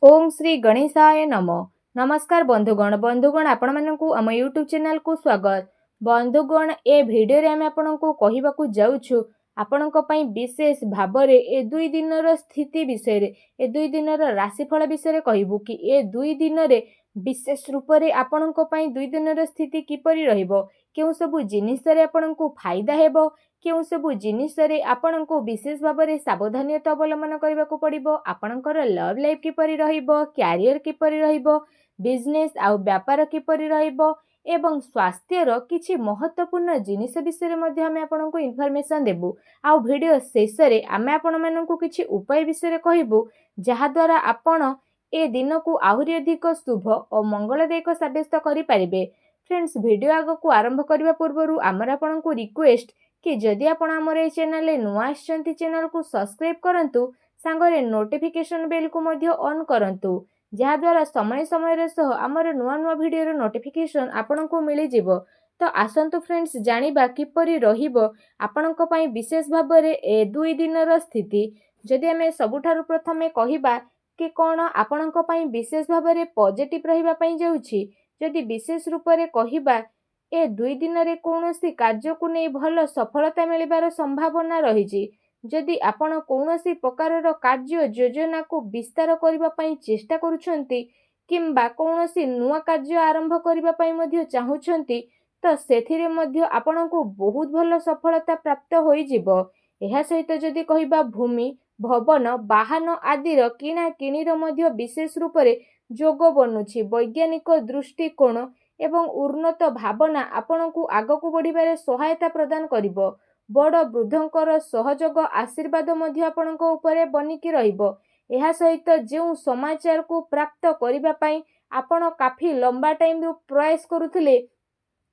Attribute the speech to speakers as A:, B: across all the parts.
A: ओम श्री गणेशाय नमः। नमस्कार बंधुगण आपण मानकु आम यूट्यूब चैनल को स्वागत। बंधुगण ए भिडियो रे आम आपनकु कहिबाकु जाउछु आपनक पई विशेष भाबरे ए 2 दिनर स्थिति विषय रे ए 2 दिनर राशिफल विषय रे कहिबु कि ए 2 दिन रे विशेष रूप रे आपनक पई 2 दिनर स्थिति किपरि रहिबो, केउ सब जिनिस रे आपनकु फायदा हेबो, केउ सब जिनिस रे आपनकु विशेष भाबरे सावधानीता अवलंबन करबाकू पड़िबो, आपनकर लव लाइफ किपरि रहिबो, कैरियर किपरि रहिबो, बिजनेस आउ व्यापार किपरि रहिबो एवं स्वास्थ्यर किछि महत्वपूर्ण जिनिस विषय मध्ये आमे आपनकु इन्फॉर्मेशन देबु। आउ वीडियो शेष रे आमे आपण मानकु किछि उपाय विषय कहबु जहा द्वारा आपण ए दिन को आहुरी अधिक शुभ और मंगलदायक साब्यस्त करि पारिबे। फ्रेंड्स, वीडियो आग को आरंभ करबा पूर्वरु आमर आपनकु रिक्वेस्ट कि जदि आपण हमर ए चैनल रे नुआ आछंती चैनल को सब्सक्राइब करंतु, सांगरे नोटिफिकेशन बेल को मध्ये ऑन करंतु, जहा द्वारा समय समय रे सह हमर नुआ नुआ वीडियो रो नोटिफिकेशन आपनकु मिलि जिवो। तो आसंतु फ्रेंड्स, जानिबा किपरि रहिबो आपनक पई विशेष भाबरे ए 2 दिनर स्थिति। जदि हमें सबुठारु प्रथमे कहिबा कि कोन आपनक पई विशेष भाबरे पॉजिटिव रहिबा पई जाउछि, जदि विशेष रूप रे कहिबा ए 2 दिन रे कोनोसी कार्य को नै भल सफलता मिलिबार संभावना रहिछि। जदि आपण कोनोसी प्रकारर कार्य योजना को विस्तार करिबा पई चेष्टा करूछंती किंबा कोनोसी नुआ कार्य आरंभ करिबा पई मध्ये चाहुछंती, तो सेथिरे मध्ये आपणको बहुत भल सफलता प्राप्त होई जिवो। एहा सहित जदि कहिबा भूमि भवन वाहन आदिर किना किणीर मध्ये विशेष रूप रे जोग बनुछि। वैज्ञानिक दृष्टिकोण एवं उन्नत भावना आपणकु आगकु बढ़िबारे सहायता प्रदान करिवो। बड़ वृद्धंकर सहयोग आशीर्वाद मध्ये आपणक उपरे बनिकी रहिबो। एहा सहित जेउ समाचार को प्राप्त करिबा पई आपण काफी लंबा टाइम रु प्रयास करुथिले,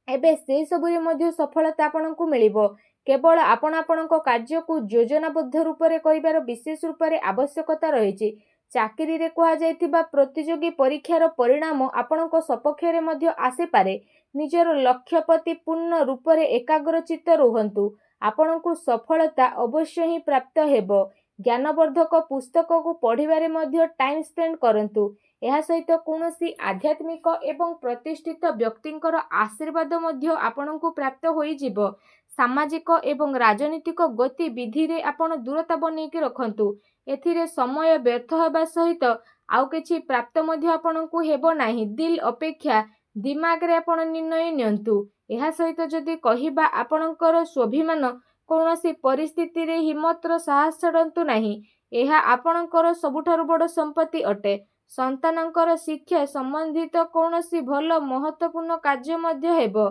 A: एबे से सबुरे मध्ये सफलता आपणकु मिलिबो। केवल आपण आपणक कार्य को योजनाबद्ध रूप रे करिबार विशेष रूप रे आवश्यकता रहिछि। चाकरी रे कहा जायतिबा प्रतियोगी परीक्षार परिणाम आपणक सपक्ष रे मध्ये आसी पारे। निजर लक्ष्य प्रति पूर्ण रूप रे एकाग्रचित्त रुहंतु, आपणकु सफलता अवश्य ही प्राप्त हेबो। ज्ञानवर्धक पुस्तक को पढ़िबारे मध्ये टाइम स्पेंड करंतु। एहा सहित कोनोसी आध्यात्मिक एवं प्रतिष्ठित व्यक्तिंकर आशीर्वाद मध्ये आपणकु प्राप्त होई जिवो। सामाजिक एवं राजनीतिक गतिविधि रे आपण दूरता बनेकी रखंतु। एथिरे समय व्यर्थ होबा सहित आउ किछि प्राप्त मध्ये आपणकु हेबो नाही। दिल अपेक्षा दिमाग रे आपण निर्णय नियंतु। एहा सहित जदि कहिबा आपणकर स्वाभिमान कोनोसी परिस्थिति रे हिम्मतर साहस छडंतु नाही। एहा आपणकर सबुठारु बड़ संपत्ति अटे। संतानकर शिक्षा संबंधित कोनोसी भल महत्वपूर्ण कार्य मध्ये हेबो।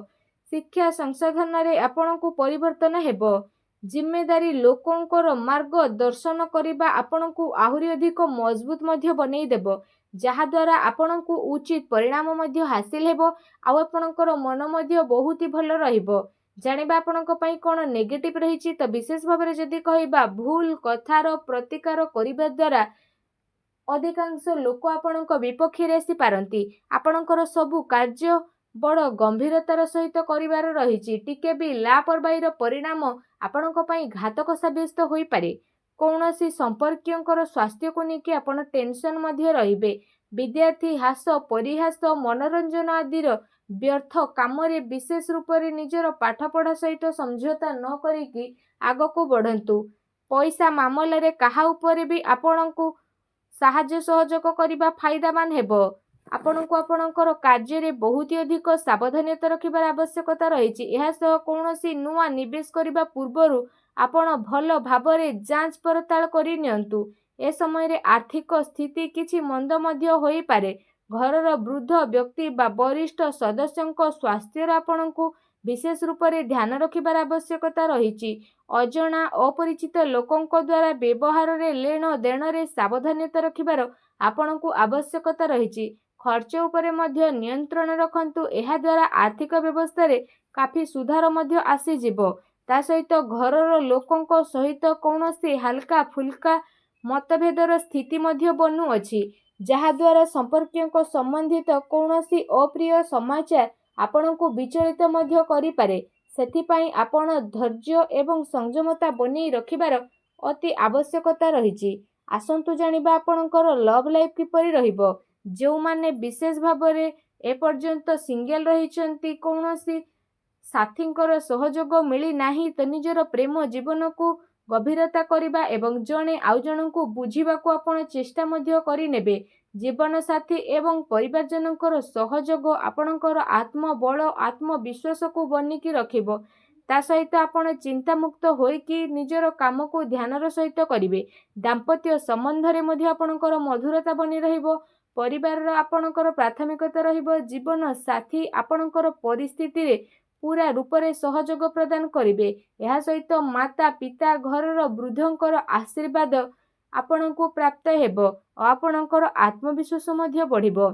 A: शिक्षा संसाधन रे आपणकु परिवर्तन हेबो। जिम्मेदारी लोकंकर मार्ग दर्शन करिबा आपणकु आहुरी अधिक मजबूत मध्ये बनै देबो, जहा द्वारा आपणकु उचित परिणाम मध्ये हासिल हेबो। आ आपणकर मन मध्ये बहुत ही भल रहिबो। जानिबा आपणक पई कोन नेगेटिव रहिछि, त विशेष भाबरे जदि कहिबा भूल कथार प्रतिकार करिबा द्वारा अधिकांश लोक आपणक विपक्ष रे आसी पारंती। आपणकर सबु कार्य बड़ गंभीरतार सहित करिवार रहिछि। टिके भी लापरवाहीर परिणाम आपणक पई घातक साब्यस्त होई पारे। कौनसी संपर्कियंकर स्वास्थ्य को नेकी आपण टेंशन मध्ये रहिबे। विद्यार्थी हास परिहास मनोरंजन आदिर व्यर्थ काम रे विशेष रूप रे निजर पाठपढ़ा सहित समझौता न करिकी आगको बढ़ंतु। पैसा मामला रे काहा उपरे भी आपणकु साहाय्य सहयोग करिबा फायदामान हेबो। आपणकु आपणकर कार्य रे बहुत अधिक सावधानता रखिबार आवश्यकता रहिछि। एहा सह कोनोसी नुआ निवेश करिबा पूर्वरु आपण भल भाबरे जांच पड़ताल करि नियंतु। ए समय रे आर्थिक स्थिति किछि मंद मध्ये होई पारे। घरर वृद्ध व्यक्ति बा वरिष्ठ सदस्यंक स्वास्थ्य आपणकु विशेष रूप रे ध्यान रखिबार आवश्यकता रहिछि। अजणा अपरिचित लोकंक द्वारा व्यवहार रे लेन देन रे सावधानता रखिबार आपणकु आवश्यकता रहिछि। खर्च उपरे मध्ये नियंत्रण रखंतु। एहा द्वारा आर्थिक व्यवस्था रे काफी सुधार मध्ये आसी जिवो। ता सहित घरर लोकंक सहित कोनोसी हल्का फुल्का मतभेदर स्थिति मध्ये बनु अछि, जहा द्वारा संपर्कियंक संबंधित कोनोसी अप्रिय समाचार आपणकु विचलित मध्ये करि पारे। सेथिपाई आपण धैर्य एवं संयमता बनै रखिबार अति आवश्यकता रहिछि। आसंतु जानिबा आपणकर लव लाइफ किपरि रहिबो। जोमाने विशेष भाबरे एपर्यंत सिंगल रहिचंती कौनसी साथींकर सहयोग मिली नाही तो निजर प्रेम जीवन को गभीरता करिबा एवं जणे आउ जणको बुझिबाको आपण चेष्टा मध्य करिनेबे। जीवन साथी एवं परिवारजनकर सहयोग आपणकर आत्मबल आत्मविश्वास को बनिकी रखिबो। ता सहित आपण चिंतामुक्त होइकी निजर काम को ध्यानर सहित करिवे। दाम्पत्य संबंधरे मध्य आपणकर मधुरता बनी रहिबो। परिवार आपणकर प्राथमिकता रहिबो। जीवन साथी आपणकर परिस्थिति रे पूरा रूपरे सहयोग प्रदान करिवे। यह सहित माता पिता घरर वृद्धंकर आशीर्वाद आपणको प्राप्त हेबो और आपणकर आत्मविश्वास मध्य बढ़िबो।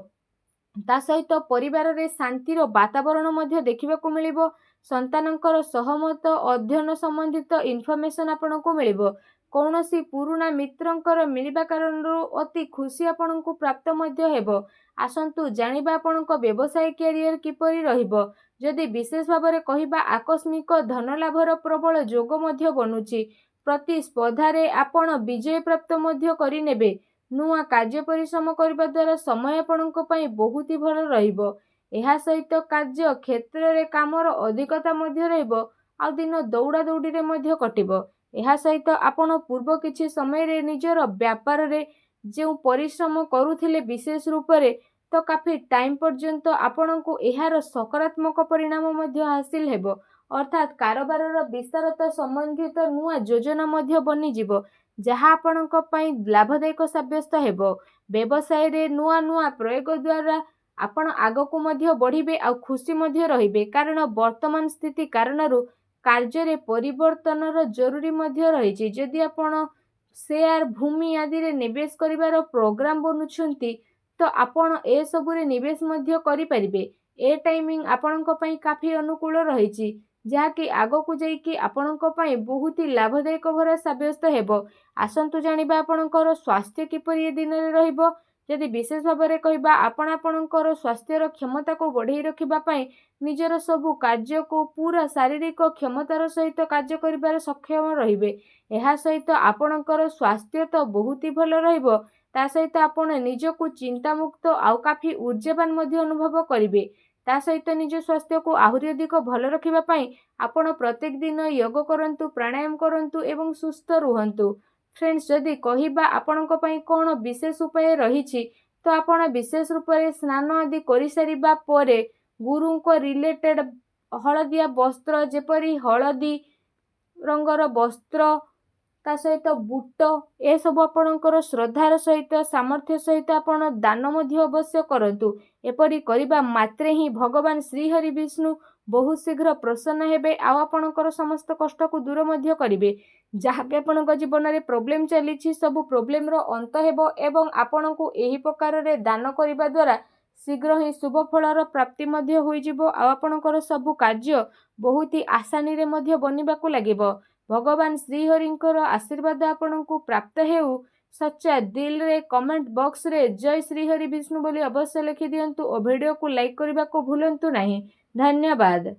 A: ता सहित परिवार रे शांतिर वातावरण मध्य देखिबाकू मिलिबो। संतानंकर सहमत अध्ययन संबंधित इनफॉरमेशन आपणको मिलिबो। कौनसी पुराना मित्रंकर मिलिबा कारणरू अति खुशी आपणको प्राप्त मध्य हेबो। आसंतु जानिबा आपणको व्यवसाय कैरियर किपरि रहिबो। जदि विशेष भाବରେ କହିବା आकस्मिक धन लाभर प्रबल जोग मध्य बनुची। प्रतिस्पर्धारे आपण विजय प्राप्त मध्य करिनेबे। नुआ कार्य परिश्रम करबा द्वारा समय आपणको पई बहुत ही भल रहिबो। एहा सहित कार्य क्षेत्र रे कामर अधिकता मध्य रहिबो। आ दिन दौड़ा दौड़ी रे मध्य कटिबो। एहा सहित आपण पूर्व किछि समय रे निजर व्यापार रे जे परिश्रम करूथिले विशेष रूप रे तो काफी टाइम पर्यंत आपणको एहार सकारात्मक परिणाम मध्य हासिल हेबो। अर्थात कारोबारर विस्तारता संबंधित नुआ योजना मध्य बनी जिवो जहाँ आपणको पई लाभदायक साब्यस्त हेबो। व्यवसाय रे नुआ नुआ प्रयोग द्वारा आपण आगको मध्य बढ़िबे आ खुशी मध्य रहिबे। कारण वर्तमान स्थिति कारणरू कार्य रे परिवर्तनर जरूरी मध्य रहिछि। जदि आपण शेयर भूमि आदि रे निवेश करिवार प्रोग्राम बनुछंती तो आपण ए सबुरे निवेश मध्य करि परिबे। ए टाइमिंग आपणको पई काफी अनुकूल रहिछि जहाँकि आगको जाइकी आपणको पई बहुत ही लाभदायक भरा साब्यस्त हेबो। आसंतु जानिबा आपणकर स्वास्थ्य किपरि ए दिन रे रहिबो। यदि विशेष भाବରେ କହିବା ଆପଣ ଆପଣଙ୍କର ସ୍ୱାସ୍ଥ୍ୟର କ୍ଷମତାକୁ ବଢ଼େଇ ରଖିବା ପାଇଁ ନିଜର ସବୁ କାର୍ଯ୍ୟକୁ ପୁରା ଶାରୀରିକ କ୍ଷମତାର ସହିତ କାର୍ଯ୍ୟ କରିବାରେ ସକ୍ଷମ ରହିବେ। ଏହା ସହିତ ଆପଣଙ୍କର ସ୍ୱାସ୍ଥ୍ୟ ତ ବହୁତ ହି ଭଲ ରହିବ। ତା ସହିତ ଆପଣ ନିଜକୁ ଚିନ୍ତାମୁକ୍ତ ଆଉ କାଫି ऊर्जावान ମଧ୍ୟ ଅନୁଭବ କରିବେ। ତା ସହିତ ନିଜ ସ୍ୱାସ୍ଥ୍ୟକୁ ଆହୁରି ଅଧିକ ଭଲ ରଖିବା ପାଇଁ ଆପଣ ପ୍ରତ୍ୟେକ ଦିନ ଯୋଗ କରନ୍ତୁ, ପ୍ରାଣାୟାମ କରନ୍ତୁ ଏବଂ ସୁସ୍ଥ ରୁହନ୍ତୁ। फ्रेंड्स जदि कहवा आपणको पई कोन विशेष उपाय रहिछि तो आपण विशेष रूप से स्नान आदि करि सारिबा परे गुरु को रिलेटेड हलदिया वस्त्र जेपरी हलदी रंगर वस्त्र ता सहित बूट ए सब आपणकर श्रद्धार सहित सामर्थ्य सहित आपण दान मध्य अवश्य करंतु। एपरी करिबा मात्रे ही भगवान श्री हरि विष्णु बहुत शीघ्र प्रसन्न हेबे आ आपणकर समस्त कष्ट को दूर मध्य करिवे। जहाँ भी आपणक जीवन में प्रोब्लेम चली सब प्रोब्लेम रो अंत हेबो एवं आपणको एही प्रकार रे दान करिबा द्वारा शीघ्र ही शुभ फलर प्राप्ति मध्य होई जिवो आ आपणकर सब कार्य बहुत ही आसानी रे मध्य बनिबाकू लागिबो। भगवान श्री हरिंकर आशीर्वाद आपणको प्राप्त हेउ। सच्चा दिल रे कमेंट बॉक्स रे जय श्री हरि विष्णु बोली अवश्य लिखि दियंतु और वीडियो को लाइक करबा को भूलंतु नहीं। धन्यवाद।